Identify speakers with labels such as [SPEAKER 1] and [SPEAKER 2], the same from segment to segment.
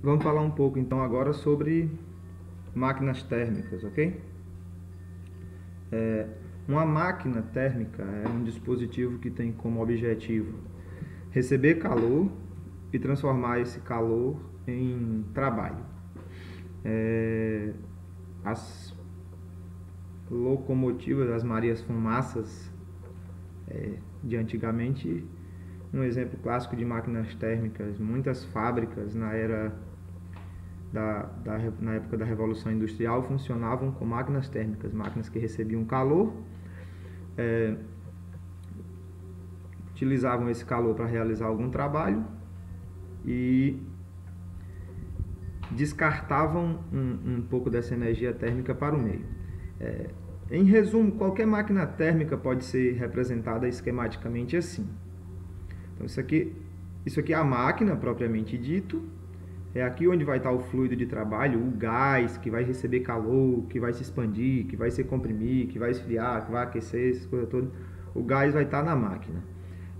[SPEAKER 1] Vamos falar um pouco então agora sobre máquinas térmicas, ok? Uma máquina térmica é um dispositivo que tem como objetivo receber calor e transformar esse calor em trabalho. As locomotivas, as Marias Fumaças de antigamente, um exemplo clássico de máquinas térmicas, muitas fábricas na época da Revolução Industrial funcionavam com máquinas térmicas, máquinas que recebiam calor, utilizavam esse calor para realizar algum trabalho e descartavam um pouco dessa energia térmica para o meio. Em resumo, qualquer máquina térmica pode ser representada esquematicamente assim. Então isso aqui é a máquina propriamente dito. É aqui onde vai estar o fluido de trabalho, o gás que vai receber calor, que vai se expandir, que vai se comprimir, que vai esfriar, que vai aquecer, essas coisas todas. O gás vai estar na máquina.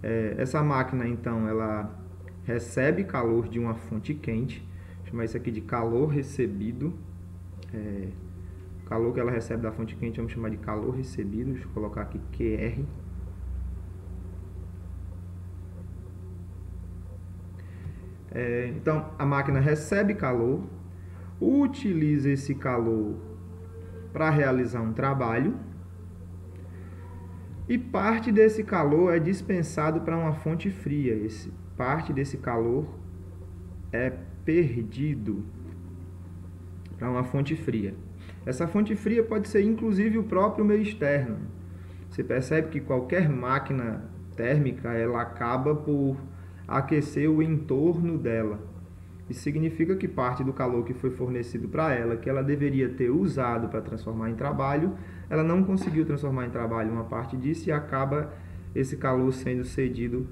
[SPEAKER 1] Essa máquina, então, ela recebe calor de uma fonte quente. Vou chamar isso aqui de calor recebido. O calor que ela recebe da fonte quente vamos chamar de calor recebido. Deixa eu colocar aqui QR. Então, a máquina recebe calor, utiliza esse calor para realizar um trabalho e parte desse calor é dispensado para uma fonte fria. Parte desse calor é perdido para uma fonte fria. Essa fonte fria pode ser inclusive o próprio meio externo. Você percebe que qualquer máquina térmica ela acaba por aquecer o entorno dela. Isso significa que parte do calor que foi fornecido para ela, que ela deveria ter usado para transformar em trabalho, ela não conseguiu transformar em trabalho uma parte disso e acaba esse calor sendo cedido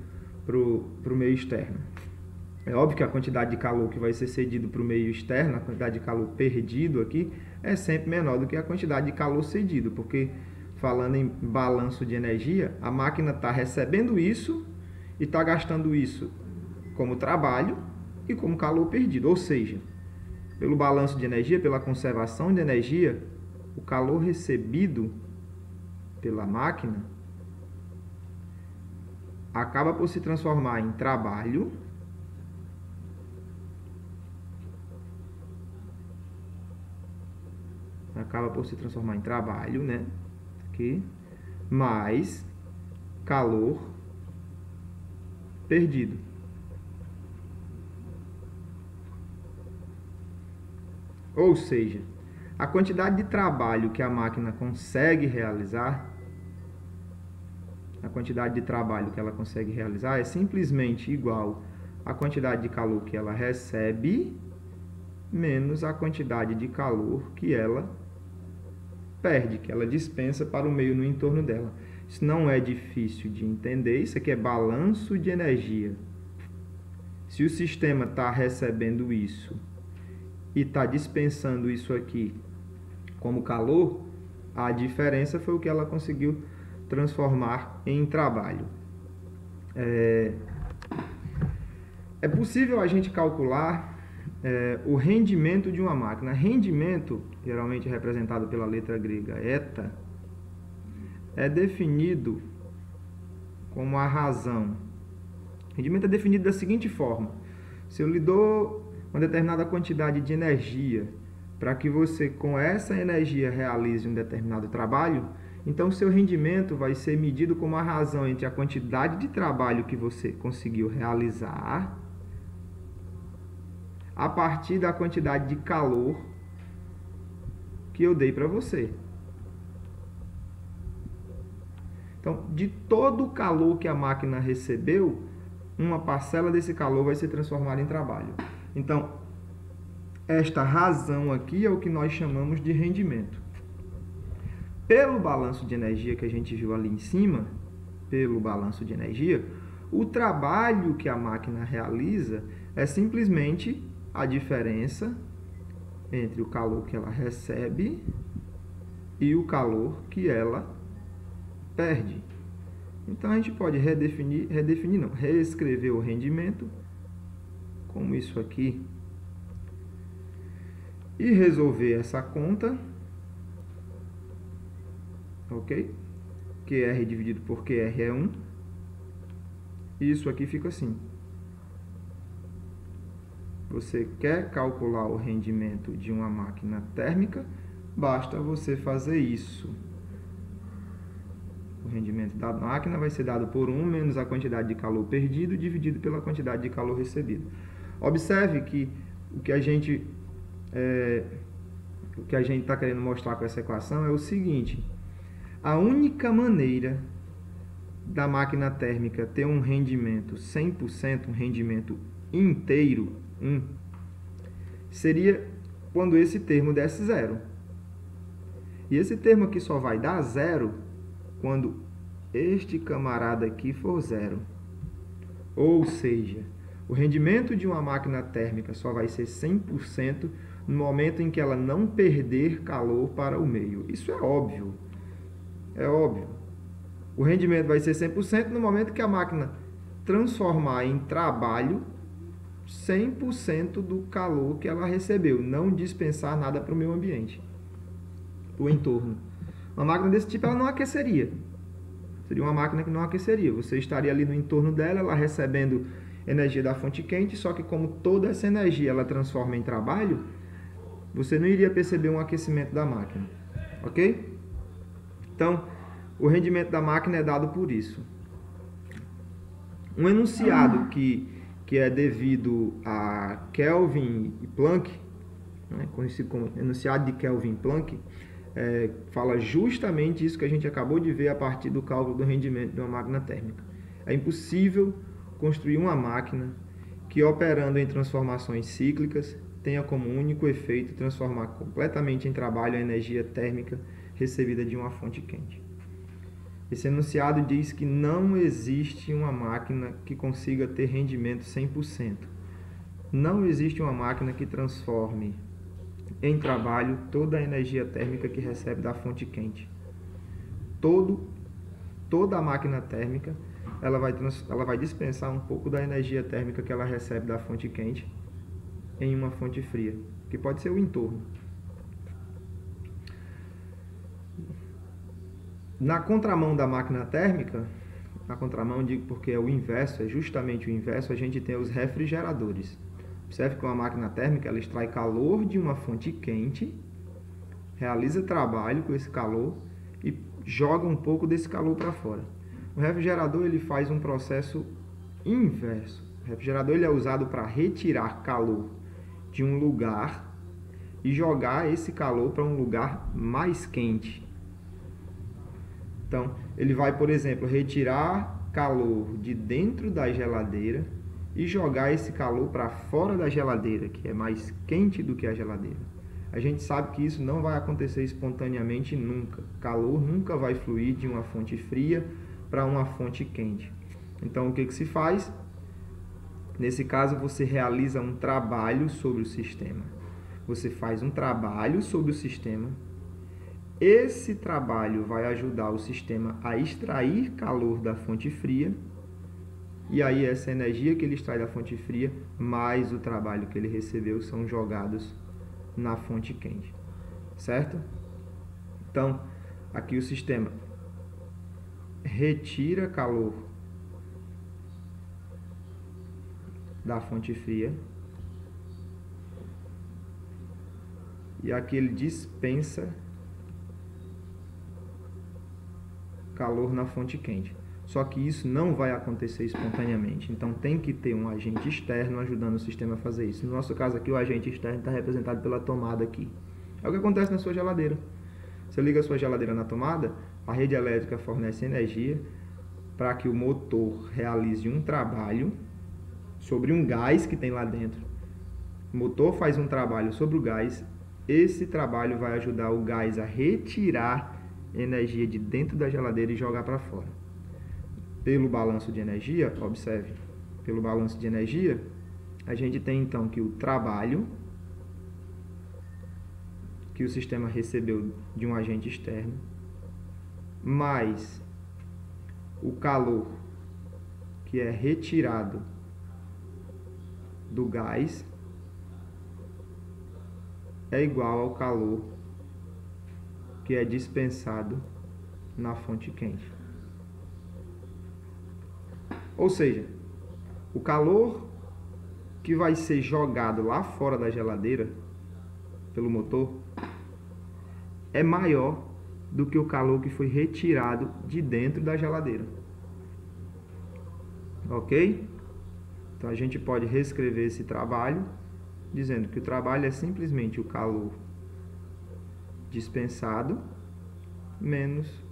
[SPEAKER 1] para o meio externo. É óbvio que a quantidade de calor que vai ser cedido para o meio externo, a quantidade de calor perdido aqui, é sempre menor do que a quantidade de calor cedido, porque falando em balanço de energia, a máquina está recebendo isso e está gastando isso como trabalho e como calor perdido. Ou seja, pelo balanço de energia, pela conservação de energia, o calor recebido pela máquina acaba por se transformar em trabalho né? Aqui, mais calor perdido. Ou seja, a quantidade de trabalho que a máquina consegue realizar, é simplesmente igual à quantidade de calor que ela recebe menos a quantidade de calor que ela perde, que ela dispensa para o meio no entorno dela. Isso não é difícil de entender, isso aqui é balanço de energia. Se o sistema está recebendo isso e está dispensando isso aqui como calor, a diferença foi o que ela conseguiu transformar em trabalho. É possível a gente calcular o rendimento de uma máquina. Rendimento, geralmente representado pela letra grega eta, é definido como a razão. Rendimento é definido da seguinte forma: se eu lhe dou uma determinada quantidade de energia para que você, com essa energia, realize um determinado trabalho, então o seu rendimento vai ser medido como a razão entre a quantidade de trabalho que você conseguiu realizar a partir da quantidade de calor que eu dei para você. Então, de todo o calor que a máquina recebeu, uma parcela desse calor vai ser transformada em trabalho. Então, esta razão aqui é o que nós chamamos de rendimento. Pelo balanço de energia que a gente viu ali em cima, o trabalho que a máquina realiza é simplesmente a diferença entre o calor que ela recebe e o calor que ela perde. Então a gente pode reescrever o rendimento como isso aqui e resolver essa conta, ok? QR dividido por QR é 1. Isso aqui fica assim. Você quer calcular o rendimento de uma máquina térmica, basta você fazer isso. O rendimento da máquina vai ser dado por 1 menos a quantidade de calor perdido dividido pela quantidade de calor recebido. Observe que o que a gente está querendo mostrar com essa equação é o seguinte: a única maneira da máquina térmica ter um rendimento 100%, um rendimento inteiro, seria quando esse termo desse zero. E esse termo aqui só vai dar zero quando este camarada aqui for zero. Ou seja, o rendimento de uma máquina térmica só vai ser 100% no momento em que ela não perder calor para o meio. Isso é óbvio. É óbvio. O rendimento vai ser 100% no momento que a máquina transformar em trabalho 100% do calor que ela recebeu, não dispensar nada para o meio ambiente, para o entorno. Uma máquina desse tipo ela não aqueceria. Seria uma máquina que não aqueceria. Você estaria ali no entorno dela, ela recebendo energia da fonte quente, só que como toda essa energia ela transforma em trabalho, você não iria perceber um aquecimento da máquina. Ok? Então, o rendimento da máquina é dado por isso. Um enunciado que é devido a Kelvin e Planck, né, conhecido como enunciado de Kelvin e Planck, fala justamente isso que a gente acabou de ver a partir do cálculo do rendimento de uma máquina térmica. É impossível construir uma máquina que, operando em transformações cíclicas, tenha como único efeito transformar completamente em trabalho a energia térmica recebida de uma fonte quente. Esse enunciado diz que não existe uma máquina que consiga ter rendimento 100%. Não existe uma máquina que transforme em trabalho toda a energia térmica que recebe da fonte quente. Toda a máquina térmica ela vai dispensar um pouco da energia térmica que ela recebe da fonte quente em uma fonte fria, que pode ser o entorno. Na contramão da máquina térmica, na contramão digo porque é o inverso, é justamente o inverso, a gente tem os refrigeradores. Observe que uma máquina térmica ela extrai calor de uma fonte quente, realiza trabalho com esse calor e joga um pouco desse calor para fora. O refrigerador ele faz um processo inverso. O refrigerador ele é usado para retirar calor de um lugar e jogar esse calor para um lugar mais quente. Então, ele vai, por exemplo, retirar calor de dentro da geladeira e jogar esse calor para fora da geladeira, que é mais quente do que a geladeira. A gente sabe que isso não vai acontecer espontaneamente nunca. Calor nunca vai fluir de uma fonte fria para uma fonte quente. Então, o que se faz? Nesse caso, você realiza um trabalho sobre o sistema. Você faz um trabalho sobre o sistema. Esse trabalho vai ajudar o sistema a extrair calor da fonte fria. E aí, essa energia que ele extrai da fonte fria, mais o trabalho que ele recebeu, são jogados na fonte quente. Certo? Então, aqui o sistema retira calor da fonte fria. E aqui ele dispensa calor na fonte quente. Só que isso não vai acontecer espontaneamente. Então tem que ter um agente externo ajudando o sistema a fazer isso. No nosso caso aqui, o agente externo está representado pela tomada aqui. É o que acontece na sua geladeira. Você liga a sua geladeira na tomada, a rede elétrica fornece energia para que o motor realize um trabalho sobre um gás que tem lá dentro. O motor faz um trabalho sobre o gás. Esse trabalho vai ajudar o gás a retirar energia de dentro da geladeira e jogar para fora. Pelo balanço de energia, observe, pelo balanço de energia, a gente tem então que o trabalho que o sistema recebeu de um agente externo, mais o calor que é retirado do gás, é igual ao calor que é dispensado na fonte quente. Ou seja, o calor que vai ser jogado lá fora da geladeira pelo motor é maior do que o calor que foi retirado de dentro da geladeira. Ok? Então a gente pode reescrever esse trabalho dizendo que o trabalho é simplesmente o calor dispensado menos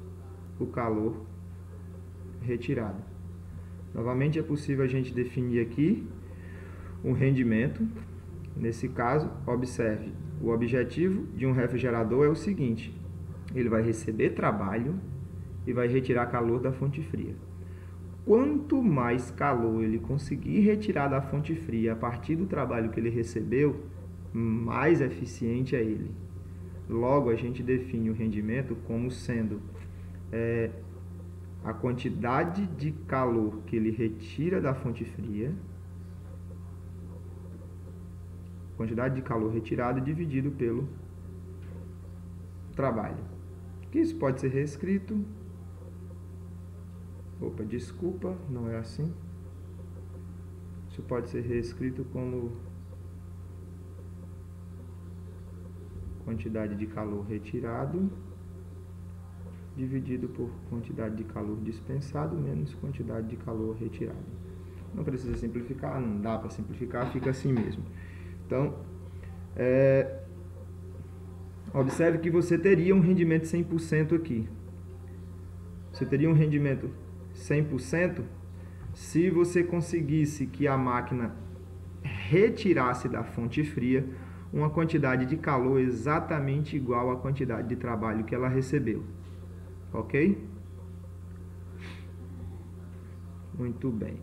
[SPEAKER 1] o calor retirado. Novamente é possível a gente definir aqui um rendimento. Nesse caso, observe, o objetivo de um refrigerador é o seguinte: ele vai receber trabalho e vai retirar calor da fonte fria. Quanto mais calor ele conseguir retirar da fonte fria a partir do trabalho que ele recebeu, mais eficiente é ele. Logo, a gente define o rendimento como sendo a quantidade de calor que ele retira da fonte fria, quantidade de calor retirado dividido pelo trabalho. Que isso pode ser reescrito. Opa, desculpa, não é assim. Isso pode ser reescrito como quantidade de calor retirado dividido por quantidade de calor dispensado menos quantidade de calor retirado. Não precisa simplificar, não dá para simplificar, fica assim mesmo. Então, observe que você teria um rendimento 100% aqui. Você teria um rendimento 100% se você conseguisse que a máquina retirasse da fonte fria uma quantidade de calor exatamente igual à quantidade de trabalho que ela recebeu. Ok? Muito bem.